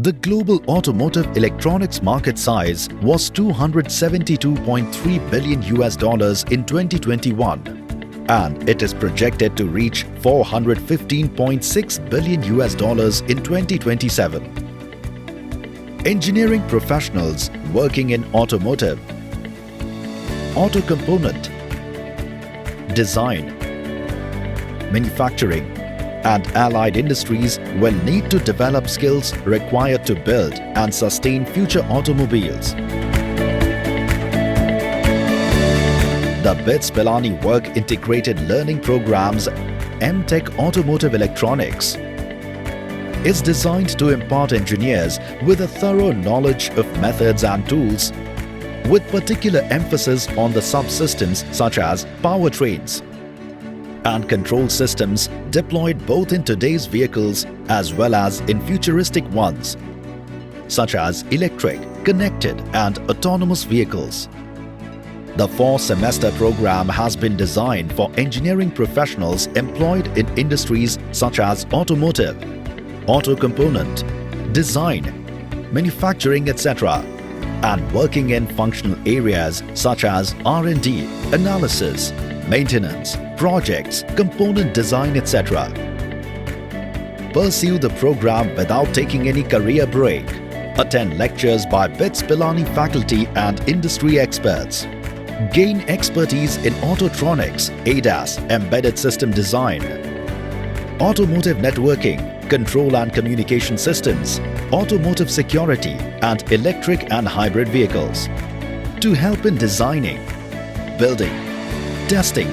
The global automotive electronics market size was $272.3 billion in 2021, and it is projected to reach $415.6 billion in 2027. Engineering professionals working in automotive, auto component, design, manufacturing, and allied industries will need to develop skills required to build and sustain future automobiles. The BITS Pilani Work Integrated Learning Program's M.Tech Automotive Electronics is designed to impart engineers with a thorough knowledge of methods and tools, with particular emphasis on the subsystems such as powertrains and control systems deployed both in today's vehicles as well as in futuristic ones, such as electric, connected and autonomous vehicles. The 4-semester program has been designed for engineering professionals employed in industries such as automotive, auto component, design, manufacturing, etc., and working in functional areas such as R&D, analysis, maintenance, projects, component design, etc. Pursue the program without taking any career break. Attend lectures by BITS Pilani faculty and industry experts. Gain expertise in autotronics, ADAS, embedded system design, automotive networking, control and communication systems, automotive security, and electric and hybrid vehicles. To help in designing, building, testing,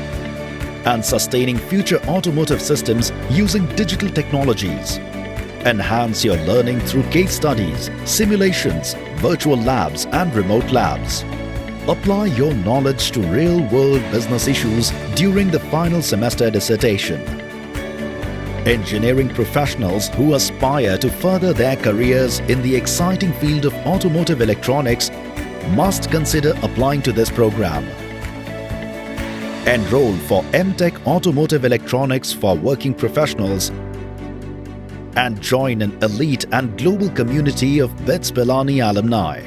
and sustaining future automotive systems using digital technologies. Enhance your learning through case studies, simulations, virtual labs, and remote labs. Apply your knowledge to real-world business issues during the final semester dissertation. Engineering professionals who aspire to further their careers in the exciting field of automotive electronics must consider applying to this program. Enroll for M.Tech Automotive Electronics for working professionals and join an elite and global community of BITS Pilani alumni.